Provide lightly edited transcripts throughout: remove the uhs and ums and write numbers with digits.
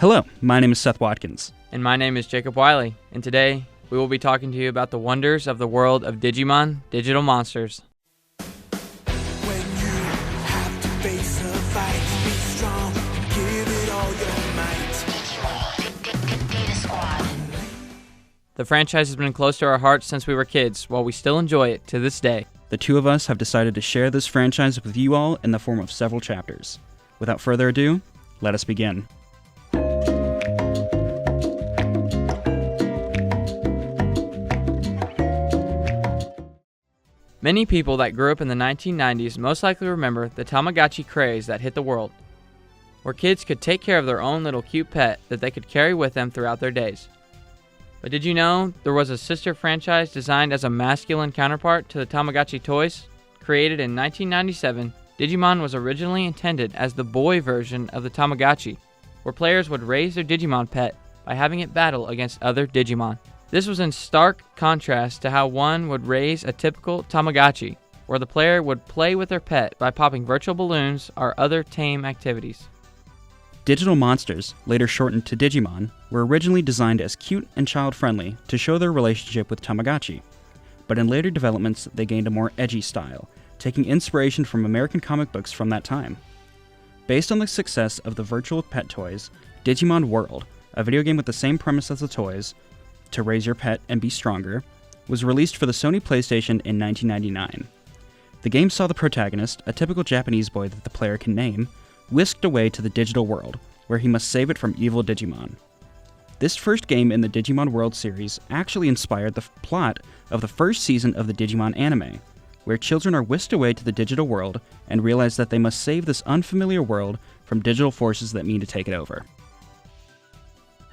Hello, my name is Seth Watkins. And my name is Jacob Wiley, and today we will be talking to you about the wonders of the world of Digimon, digital monsters. When you have to face a fight, be strong, give it all your might. The franchise has been close to our hearts since we were kids, while we still enjoy it to this day. The two of us have decided to share this franchise with you all in the form of several chapters. Without further ado, let us begin. Many people that grew up in the 1990s most likely remember the Tamagotchi craze that hit the world, where kids could take care of their own little cute pet that they could carry with them throughout their days. But did you know there was a sister franchise designed as a masculine counterpart to the Tamagotchi toys? Created in 1997, Digimon was originally intended as the boy version of the Tamagotchi, where players would raise their Digimon pet by having it battle against other Digimon. This was in stark contrast to how one would raise a typical Tamagotchi, where the player would play with their pet by popping virtual balloons or other tame activities. Digital monsters, later shortened to Digimon, were originally designed as cute and child-friendly to show their relationship with Tamagotchi. But in later developments, they gained a more edgy style, taking inspiration from American comic books from that time. Based on the success of the virtual pet toys, Digimon World, a video game with the same premise as the toys, to raise your pet and be stronger, was released for the Sony PlayStation in 1999. The game saw the protagonist, a typical Japanese boy that the player can name, whisked away to the digital world, where he must save it from evil Digimon. This first game in the Digimon World series actually inspired the plot of the first season of the Digimon anime, where children are whisked away to the digital world and realize that they must save this unfamiliar world from digital forces that mean to take it over.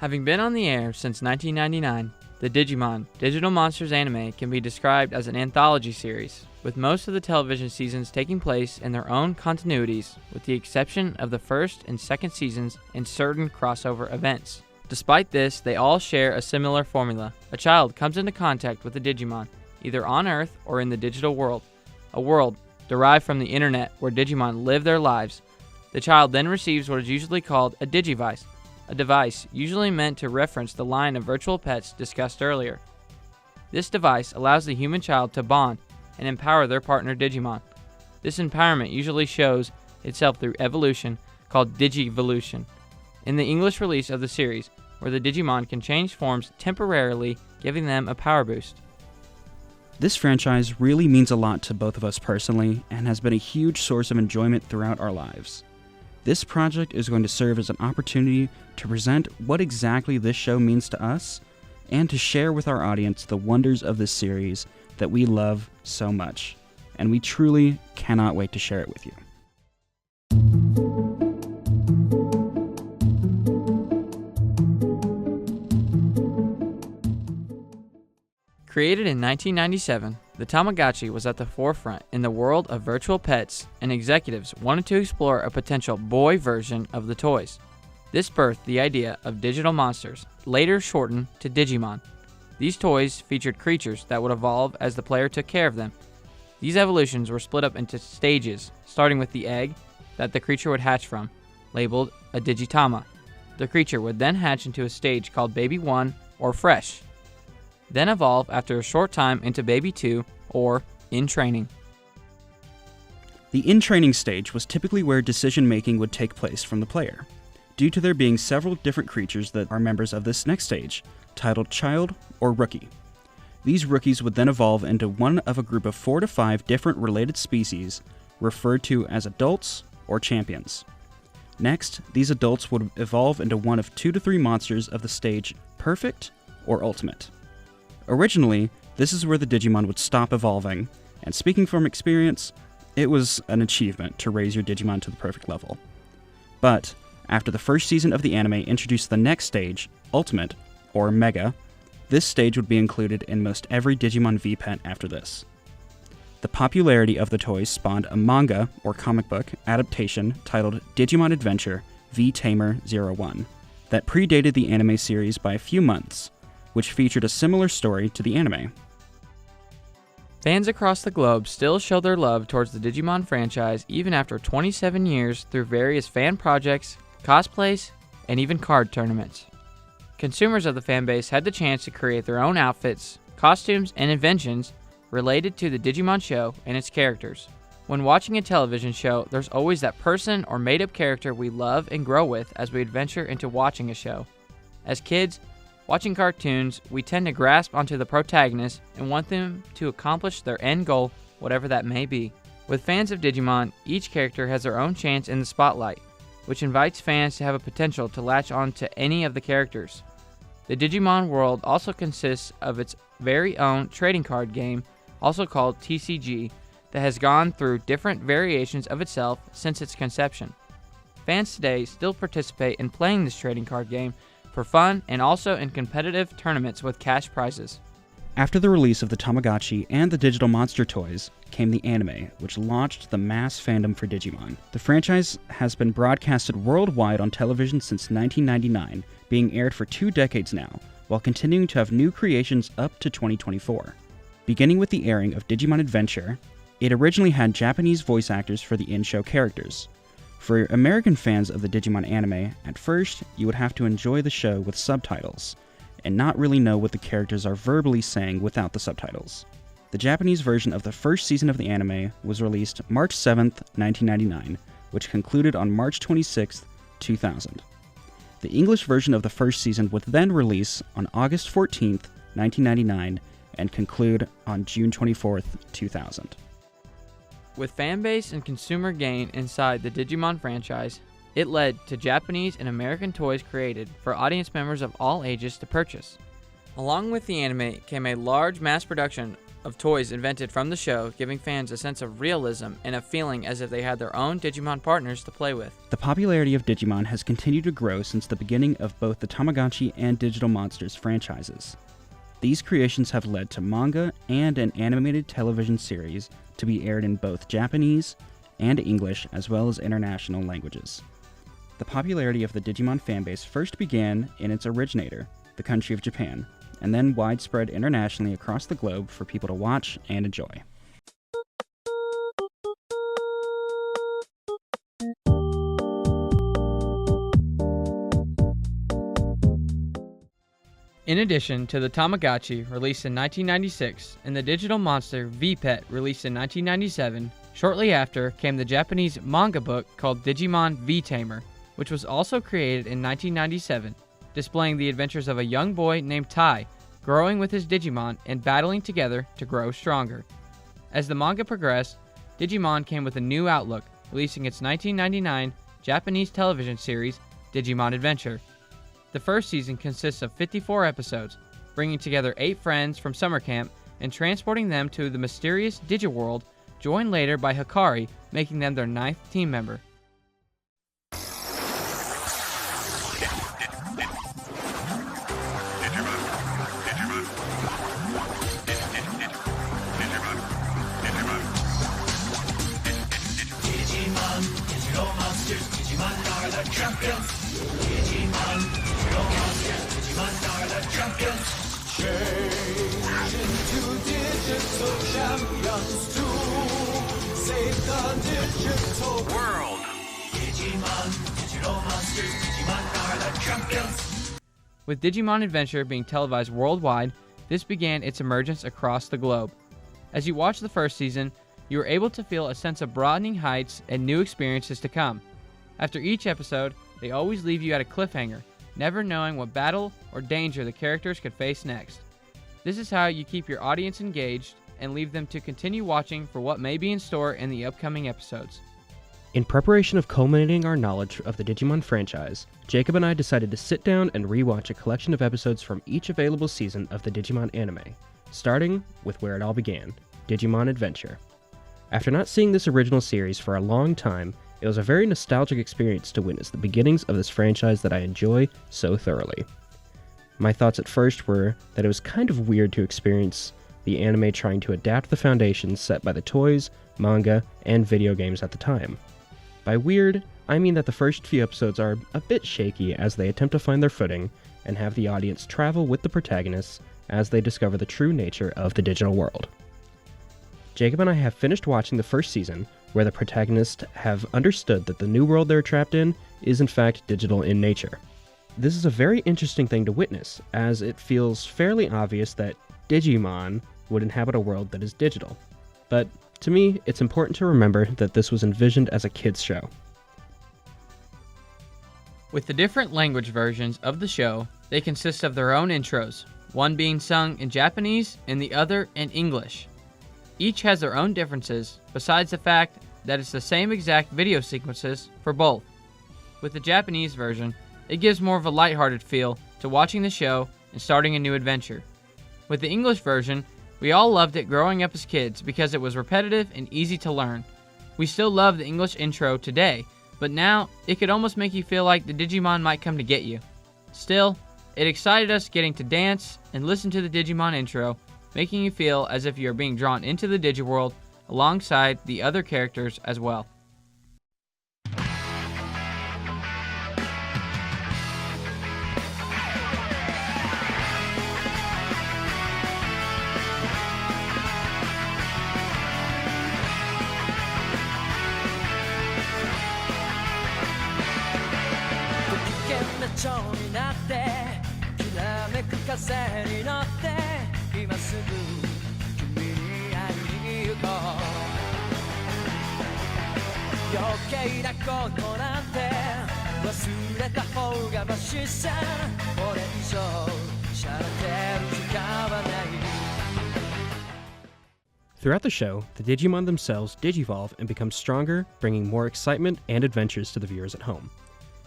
Having been on the air since 1999, the Digimon Digital Monsters anime can be described as an anthology series, with most of the television seasons taking place in their own continuities, with the exception of the first and second seasons and certain crossover events. Despite this, they all share a similar formula. A child comes into contact with a Digimon, either on Earth or in the digital world, a world derived from the internet where Digimon live their lives. The child then receives what is usually called a Digivice, a device usually meant to reference the line of virtual pets discussed earlier. This device allows the human child to bond and empower their partner Digimon. This empowerment usually shows itself through evolution, called Digivolution, in the English release of the series, where the Digimon can change forms temporarily, giving them a power boost. This franchise really means a lot to both of us personally and has been a huge source of enjoyment throughout our lives. This project is going to serve as an opportunity to present what exactly this show means to us and to share with our audience the wonders of this series that we love so much. And we truly cannot wait to share it with you. Created in 1997, the Tamagotchi was at the forefront in the world of virtual pets, and executives wanted to explore a potential boy version of the toys. This birthed the idea of digital monsters, later shortened to Digimon. These toys featured creatures that would evolve as the player took care of them. These evolutions were split up into stages, starting with the egg that the creature would hatch from, labeled a Digitama. The creature would then hatch into a stage called Baby 1 or Fresh, then evolve after a short time into Baby 2 or In Training. The in-training stage was typically where decision-making would take place from the player, due to there being several different creatures that are members of this next stage, titled Child or Rookie. These rookies would then evolve into one of a group of 4 to 5 different related species, referred to as adults or champions. Next, these adults would evolve into one of 2 to 3 monsters of the stage Perfect or Ultimate. Originally, this is where the Digimon would stop evolving, and speaking from experience, it was an achievement to raise your Digimon to the perfect level. But, after the first season of the anime introduced the next stage, Ultimate, or Mega, this stage would be included in most every Digimon V pet after this. The popularity of the toys spawned a manga, or comic book, adaptation titled Digimon Adventure V Tamer 01, that predated the anime series by a few months, which featured a similar story to the anime. Fans across the globe still show their love towards the Digimon franchise even after 27 years through various fan projects, cosplays, and even card tournaments. Consumers of the fanbase had the chance to create their own outfits, costumes, and inventions related to the Digimon show and its characters. When watching a television show, there's always that person or made-up character we love and grow with as we adventure into watching a show. As kids, watching cartoons, we tend to grasp onto the protagonist and want them to accomplish their end goal, whatever that may be. With fans of Digimon, each character has their own chance in the spotlight, which invites fans to have a potential to latch on to any of the characters. The Digimon world also consists of its very own trading card game, also called TCG, that has gone through different variations of itself since its conception. Fans today still participate in playing this trading card game for fun and also in competitive tournaments with cash prizes. After the release of the Tamagotchi and the digital monster toys came the anime, which launched the mass fandom for Digimon. The franchise has been broadcasted worldwide on television since 1999, being aired for 2 decades now, while continuing to have new creations up to 2024. Beginning with the airing of Digimon Adventure, it originally had Japanese voice actors for the in-show characters. For American fans of the Digimon anime, at first, you would have to enjoy the show with subtitles, and not really know what the characters are verbally saying without the subtitles. The Japanese version of the first season of the anime was released March 7th, 1999, which concluded on March 26th, 2000. The English version of the first season would then release on August 14th, 1999, and conclude on June 24th, 2000. With fanbase and consumer gain inside the Digimon franchise, it led to Japanese and American toys created for audience members of all ages to purchase. Along with the anime came a large mass production of toys invented from the show, giving fans a sense of realism and a feeling as if they had their own Digimon partners to play with. The popularity of Digimon has continued to grow since the beginning of both the Tamagotchi and Digital Monsters franchises. These creations have led to manga and an animated television series to be aired in both Japanese and English as well as international languages. The popularity of the Digimon fanbase first began in its originator, the country of Japan, and then widespread internationally across the globe for people to watch and enjoy. In addition to the Tamagotchi, released in 1996, and the Digital Monster V-Pet, released in 1997, shortly after came the Japanese manga book called Digimon V-Tamer, which was also created in 1997, displaying the adventures of a young boy named Tai, growing with his Digimon and battling together to grow stronger. As the manga progressed, Digimon came with a new outlook, releasing its 1999 Japanese television series, Digimon Adventure. The first season consists of 54 episodes, bringing together 8 friends from summer camp and transporting them to the mysterious Digiworld, joined later by Hikari, making them their 9th team member. With Digimon Adventure being televised worldwide, this began its emergence across the globe. As you watch the first season, you were able to feel a sense of broadening heights and new experiences to come. After each episode, they always leave you at a cliffhanger, never knowing what battle or danger the characters could face next. This is how you keep your audience engaged and leave them to continue watching for what may be in store in the upcoming episodes. In preparation of culminating our knowledge of the Digimon franchise, Jacob and I decided to sit down and rewatch a collection of episodes from each available season of the Digimon anime, starting with where it all began, Digimon Adventure. After not seeing this original series for a long time, it was a very nostalgic experience to witness the beginnings of this franchise that I enjoy so thoroughly. My thoughts at first were that it was kind of weird to experience the anime trying to adapt the foundations set by the toys, manga, and video games at the time. By weird, I mean that the first few episodes are a bit shaky as they attempt to find their footing and have the audience travel with the protagonists as they discover the true nature of the digital world. Jacob and I have finished watching the first season, where the protagonists have understood that the new world they're trapped in is in fact digital in nature. This is a very interesting thing to witness, as it feels fairly obvious that Digimon would inhabit a world that is digital. But to me, it's important to remember that this was envisioned as a kids' show. With the different language versions of the show, they consist of their own intros, one being sung in Japanese and the other in English. Each has their own differences, besides the fact that it's the same exact video sequences for both. With the Japanese version, it gives more of a lighthearted feel to watching the show and starting a new adventure. With the English version, we all loved it growing up as kids because it was repetitive and easy to learn. We still love the English intro today, but now it could almost make you feel like the Digimon might come to get you. Still, it excited us getting to dance and listen to the Digimon intro, making you feel as if you are being drawn into the Digiworld alongside the other characters as well. Throughout the show, the Digimon themselves digivolve and become stronger, bringing more excitement and adventures to the viewers at home.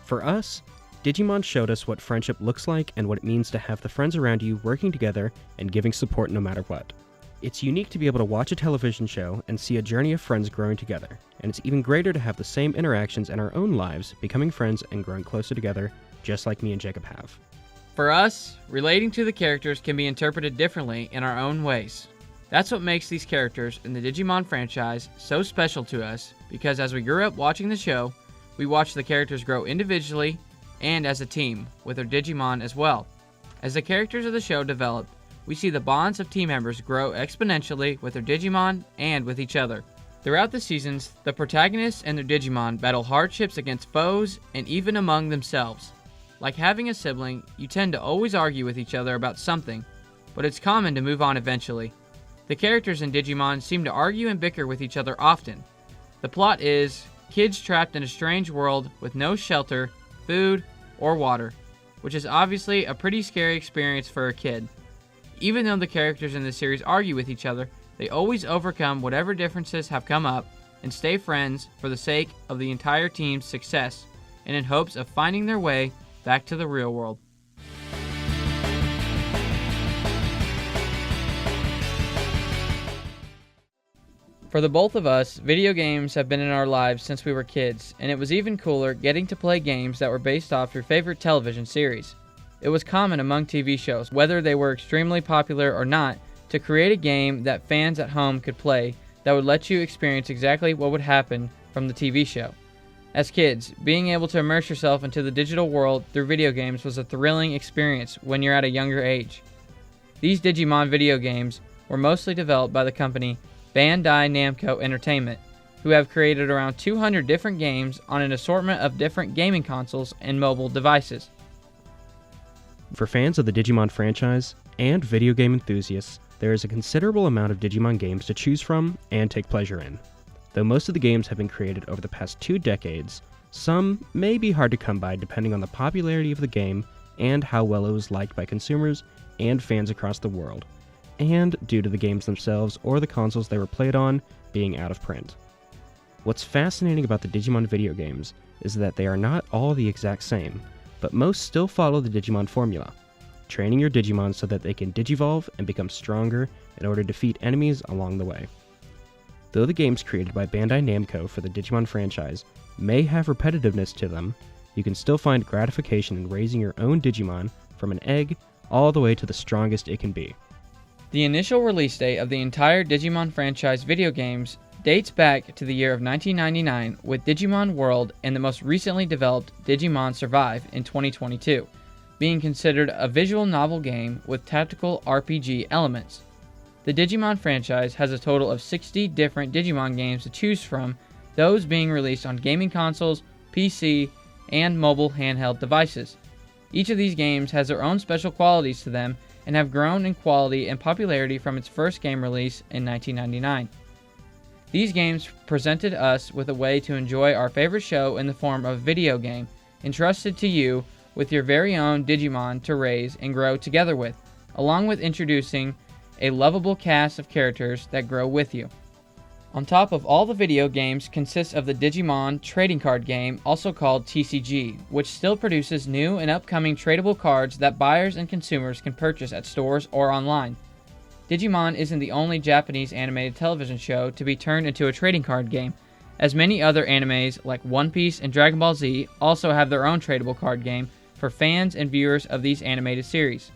For us, Digimon showed us what friendship looks like and what it means to have the friends around you working together and giving support no matter what. It's unique to be able to watch a television show and see a journey of friends growing together, and it's even greater to have the same interactions in our own lives, becoming friends and growing closer together, just like me and Jacob have. For us, relating to the characters can be interpreted differently in our own ways. That's what makes these characters in the Digimon franchise so special to us, because as we grew up watching the show, we watched the characters grow individually and as a team, with their Digimon as well. As the characters of the show develop, we see the bonds of team members grow exponentially with their Digimon and with each other. Throughout the seasons, the protagonists and their Digimon battle hardships against foes and even among themselves. Like having a sibling, you tend to always argue with each other about something, but it's common to move on eventually. The characters in Digimon seem to argue and bicker with each other often. The plot is kids trapped in a strange world with no shelter, food, or water, which is obviously a pretty scary experience for a kid. Even though the characters in the series argue with each other, they always overcome whatever differences have come up and stay friends for the sake of the entire team's success and in hopes of finding their way back to the real world. For the both of us, video games have been in our lives since we were kids, and it was even cooler getting to play games that were based off your favorite television series. It was common among TV shows, whether they were extremely popular or not, to create a game that fans at home could play that would let you experience exactly what would happen from the TV show. As kids, being able to immerse yourself into the digital world through video games was a thrilling experience when you're at a younger age. These Digimon video games were mostly developed by the company Bandai Namco Entertainment, who have created around 200 different games on an assortment of different gaming consoles and mobile devices. For fans of the Digimon franchise and video game enthusiasts, there is a considerable amount of Digimon games to choose from and take pleasure in. Though most of the games have been created over the past 2 decades, some may be hard to come by depending on the popularity of the game and how well it was liked by consumers and fans across the world, and due to the games themselves or the consoles they were played on being out of print. What's fascinating about the Digimon video games is that they are not all the exact same, but most still follow the Digimon formula, training your Digimon so that they can digivolve and become stronger in order to defeat enemies along the way. Though the games created by Bandai Namco for the Digimon franchise may have repetitiveness to them, you can still find gratification in raising your own Digimon from an egg all the way to the strongest it can be. The initial release date of the entire Digimon franchise video games dates back to the year of 1999 with Digimon World and the most recently developed Digimon Survive in 2022, being considered a visual novel game with tactical RPG elements. The Digimon franchise has a total of 60 different Digimon games to choose from, those being released on gaming consoles, PC, and mobile handheld devices. Each of these games has their own special qualities to them and have grown in quality and popularity from its first game release in 1999. These games presented us with a way to enjoy our favorite show in the form of a video game, entrusted to you with your very own Digimon to raise and grow together with, along with introducing a lovable cast of characters that grow with you. On top of all the video games consists of the Digimon trading card game, also called TCG, which still produces new and upcoming tradable cards that buyers and consumers can purchase at stores or online. Digimon isn't the only Japanese animated television show to be turned into a trading card game, as many other animes like One Piece and Dragon Ball Z also have their own tradable card game for fans and viewers of these animated series.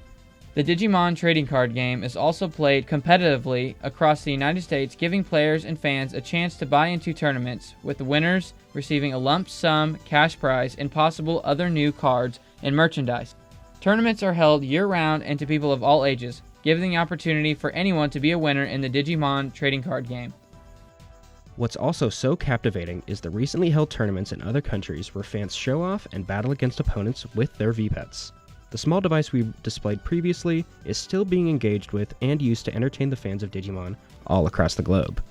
The Digimon trading card game is also played competitively across the United States, giving players and fans a chance to buy into tournaments, with the winners receiving a lump sum cash prize and possible other new cards and merchandise. Tournaments are held year-round and to people of all ages, giving the opportunity for anyone to be a winner in the Digimon trading card game. What's also so captivating is the recently held tournaments in other countries where fans show off and battle against opponents with their V-Pets. The small device we displayed previously is still being engaged with and used to entertain the fans of Digimon all across the globe.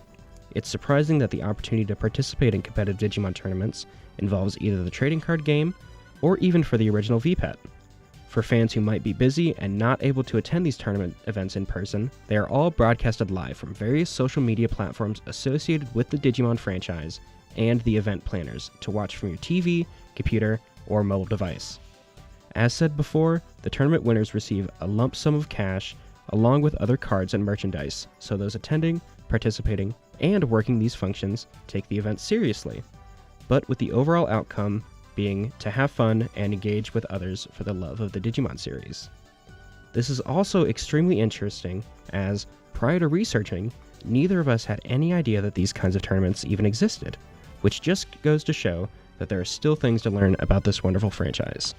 It's surprising that the opportunity to participate in competitive Digimon tournaments involves either the trading card game or even for the original V-Pet. For fans who might be busy and not able to attend these tournament events in person, they are all broadcasted live from various social media platforms associated with the Digimon franchise and the event planners to watch from your TV, computer, or mobile device. As said before, the tournament winners receive a lump sum of cash along with other cards and merchandise, so those attending, participating, and working these functions take the event seriously, but with the overall outcome being to have fun and engage with others for the love of the Digimon series. This is also extremely interesting as, prior to researching, neither of us had any idea that these kinds of tournaments even existed, which just goes to show that there are still things to learn about this wonderful franchise.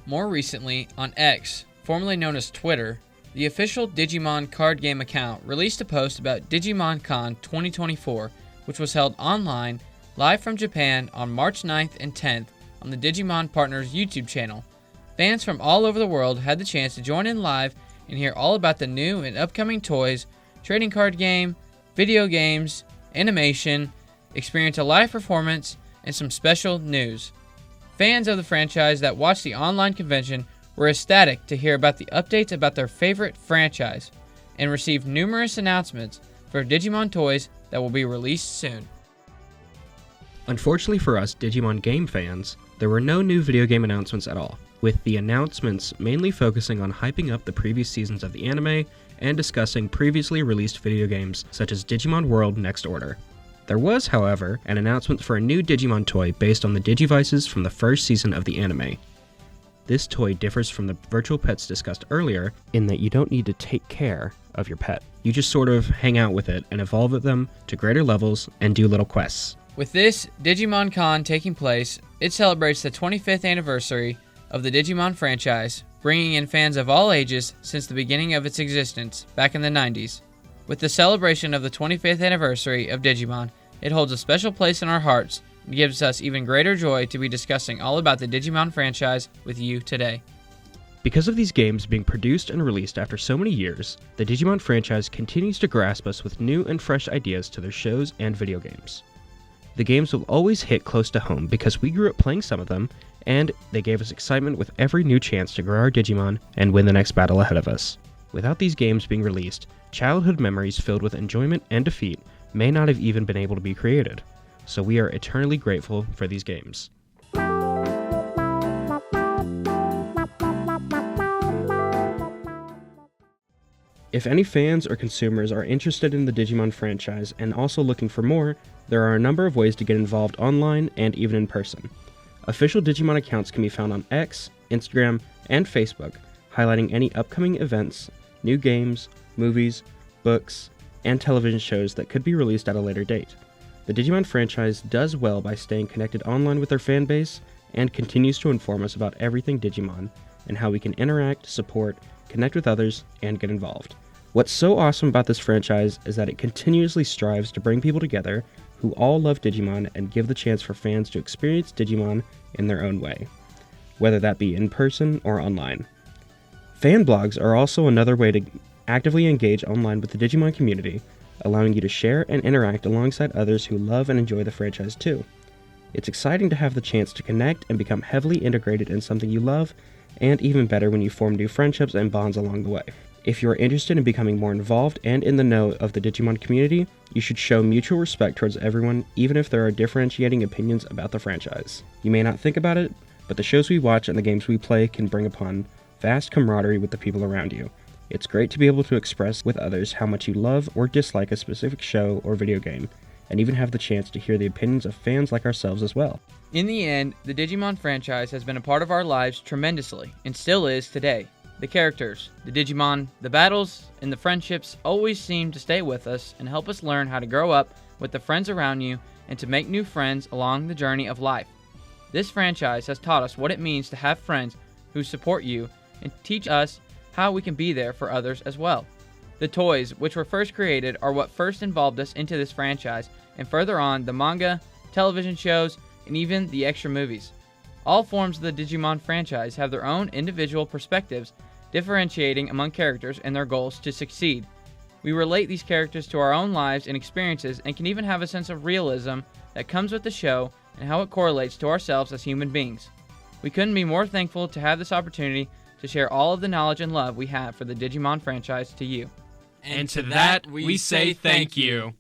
More recently, on X, formerly known as Twitter, the official Digimon card game account released a post about Digimon Con 2024, which was held online, live from Japan on March 9th and 10th on the Digimon Partners YouTube channel. Fans from all over the world had the chance to join in live and hear all about the new and upcoming toys, trading card game, video games, animation, experience a live performance, and some special news. Fans of the franchise that watched the online convention were ecstatic to hear about the updates about their favorite franchise and received numerous announcements for Digimon toys that will be released soon. Unfortunately for us Digimon game fans, there were no new video game announcements at all, with the announcements mainly focusing on hyping up the previous seasons of the anime and discussing previously released video games such as Digimon World Next Order. There was, however, an announcement for a new Digimon toy based on the Digivices from the first season of the anime. This toy differs from the virtual pets discussed earlier in that you don't need to take care of your pet. You just sort of hang out with it and evolve with them to greater levels and do little quests. With this Digimon Con taking place, it celebrates the 25th anniversary of the Digimon franchise, bringing in fans of all ages since the beginning of its existence back in the 90s. With the celebration of the 25th anniversary of Digimon, it holds a special place in our hearts and gives us even greater joy to be discussing all about the Digimon franchise with you today. Because of these games being produced and released after so many years, the Digimon franchise continues to grasp us with new and fresh ideas to their shows and video games. The games will always hit close to home because we grew up playing some of them, and they gave us excitement with every new chance to grow our Digimon and win the next battle ahead of us. Without these games being released, childhood memories filled with enjoyment and defeat may not have even been able to be created, so we are eternally grateful for these games. If any fans or consumers are interested in the Digimon franchise and also looking for more, there are a number of ways to get involved online and even in person. Official Digimon accounts can be found on X, Instagram, and Facebook, highlighting any upcoming events, new games, movies, books, and television shows that could be released at a later date. The Digimon franchise does well by staying connected online with their fan base and continues to inform us about everything Digimon and how we can interact, support, connect with others, and get involved. What's so awesome about this franchise is that it continuously strives to bring people together who all love Digimon and give the chance for fans to experience Digimon in their own way. whether that be in person or online. Fan blogs are also another way to actively engage online with the Digimon community, allowing you to share and interact alongside others who love and enjoy the franchise too. It's exciting to have the chance to connect and become heavily integrated in something you love, and even better when you form new friendships and bonds along the way. If you are interested in becoming more involved and in the know of the Digimon community, you should show mutual respect towards everyone, even if there are differentiating opinions about the franchise. You may not think about it, but the shows we watch and the games we play can bring upon vast camaraderie with the people around you. It's great to be able to express with others how much you love or dislike a specific show or video game, and even have the chance to hear the opinions of fans like ourselves as well. In the end, the Digimon franchise has been a part of our lives tremendously, and still is today. The characters, the Digimon, the battles, and the friendships always seem to stay with us and help us learn how to grow up with the friends around you and to make new friends along the journey of life. This franchise has taught us what it means to have friends who support you and teach us how we can be there for others as well. The toys, which were first created, are what first involved us into this franchise, and further on, the manga, television shows, and even the extra movies. All forms of the Digimon franchise have their own individual perspectives, differentiating among characters and their goals to succeed. We relate these characters to our own lives and experiences, and can even have a sense of realism that comes with the show and how it correlates to ourselves as human beings. We couldn't be more thankful to have this opportunity to share all of the knowledge and love we have for the Digimon franchise to you. And to that, we say thank you.